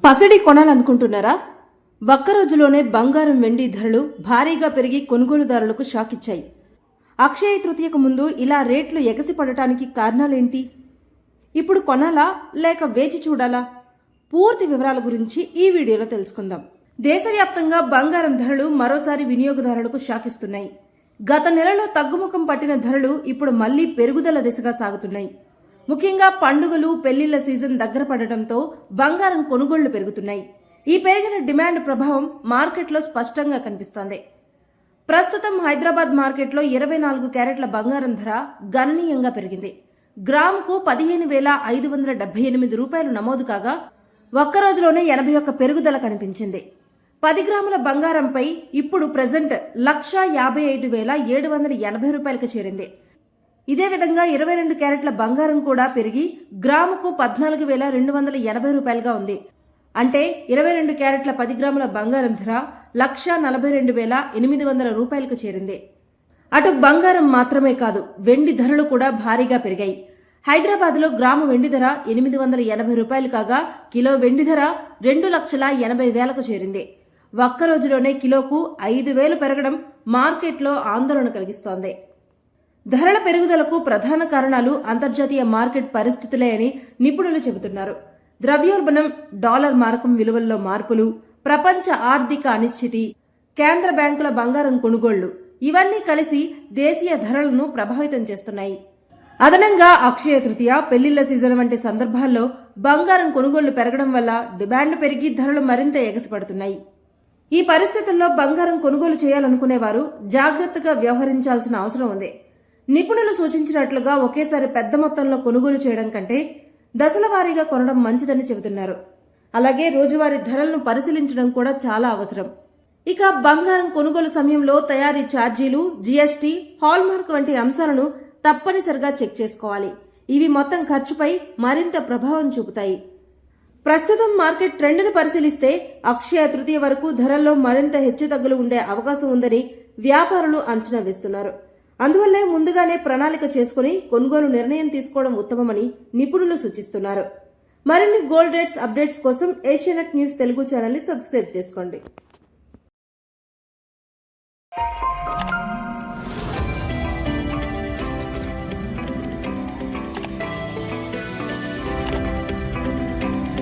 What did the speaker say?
పసిడి కొనాలనుకుంటున్నారా? ఒక్క రోజులోనే బంగారం వెండి ధరలు భారీగా పెరిగి కొనుగోలుదారులకు షాక్ ఇచ్చాయి. అక్షయ తృతీయకు ముందు ఇలా రేట్లు ఎగసిపడటానికి కారణాలేంటి? ఇప్పుడు కొనాలా లేక వేచి చూడాలా? పూర్తి వివరాల గురించి ఈ వీడియోలో తెలుసుకుందాం. దేశవ్యాప్తంగా బంగారం ధరలు మరోసారి వినియోగదారులకు షాక్ ఇస్తున్నాయి. గత నెలలో తగ్గుముఖం పట్టిన ధరలు ఇప్పుడు మళ్లీ పెరుగుదల దిశగా సాగుతున్నాయి. ముఖ్యంగా పండుగలు, పెళ్లిళ్ల సీజన్ దగ్గర పడటంతో బంగారం కొనుగోళ్లు పెరుగుతున్నాయి. ఈ పెరిగిన డిమాండ్ ప్రభావం మార్కెట్లో స్పష్టంగా కనిపిస్తోంది. ప్రస్తుతం హైదరాబాద్ మార్కెట్లో 24 క్యారెట్ల బంగారం ధర గణనీయంగా పెరిగింది. గ్రాముకు 15,578 రూపాయలు నమోదు కాగా ఒక్క రోజులోనే 81 పెరుగుదల కనిపించింది. 10 గ్రాముల బంగారంపై ఇప్పుడు ప్రెజెంట్ 1,55,780 రూపాయలకు చేరింది. ఇదే విధంగా 22 క్యారెట్ల బంగారం కూడా పెరిగి గ్రాముకు 14,280 రూపాయలుగా ఉంది. అంటే 22 క్యారెట్ల 10 గ్రాముల బంగారం ధర 1,42,800 రూపాయలకు చేరింది. అటు బంగారం మాత్రమే కాదు, వెండి ధరలు కూడా భారీగా పెరిగాయి. హైదరాబాద్లో గ్రాము వెండి ధర 880 రూపాయలు కాగా కిలో వెండి ధర 2,80,000కు చేరింది. ఒక్క రోజులోనే కిలోకు 5,000 పెరగడం మార్కెట్లో ఆందోళన కలిగిస్తోంది. ధరల పెరుగుదలకు ప్రధాన కారణాలు అంతర్జాతీయ మార్కెట్ పరిస్థితులే అని నిపుణులు చెబుతున్నారు. ద్రవ్యోల్బణం, డాలర్ మారకం విలువల్లో మార్పులు, ప్రపంచ ఆర్థిక అనిశ్చితి, కేంద్ర బ్యాంకుల బంగారం కొనుగోళ్లు ఇవన్నీ కలిసి దేశీయ ధరలను ప్రభావితం చేస్తున్నాయి. అదనంగా అక్షయ తృతీయ, పెళ్లిళ్ల సీజన్ వంటి సందర్భాల్లో బంగారం కొనుగోళ్లు పెరగడం వల్ల డిమాండ్ పెరిగి ధరలు మరింత ఎగసిపడుతున్నాయి. ఈ పరిస్థితుల్లో బంగారం కొనుగోలు చేయాలనుకునేవారు జాగ్రత్తగా వ్యవహరించాల్సిన అవసరం ఉంది. నిపుణులు సూచించినట్లుగా ఒకేసారి పెద్ద మొత్తంలో కొనుగోలు చేయడం కంటే దశల వారీగా కొనడం మంచిదని చెబుతున్నారు. అలాగే రోజువారీ ధరలను పరిశీలించడం కూడా చాలా అవసరం. ఇక బంగారం కొనుగోలు సమయంలో తయారీ ఛార్జీలు, జీఎస్టీ, హాల్మార్క్ వంటి అంశాలను తప్పనిసరిగా చెక్ చేసుకోవాలి. ఇవి మొత్తం ఖర్చుపై మరింత ప్రభావం చూపుతాయి. ప్రస్తుతం మార్కెట్ ట్రెండ్ను పరిశీలిస్తే అక్షయ తృతీయ వరకు ధరల్లో మరింత హెచ్చుతగ్గులు ఉండే అవకాశం ఉందని వ్యాపారులు అంచనా వేస్తున్నారు. అందువల్లే ముందుగానే ప్రణాళిక చేసుకుని కొనుగోలు నిర్ణయం తీసుకోవడం ఉత్తమమని నిపుణులు సూచిస్తున్నారు. మరిన్ని గోల్డ్ రేట్స్ అప్డేట్స్ కోసం ఏషియానెట్ న్యూస్ తెలుగు ఛానల్ ని సబ్స్క్రైబ్ చేసుకోండి.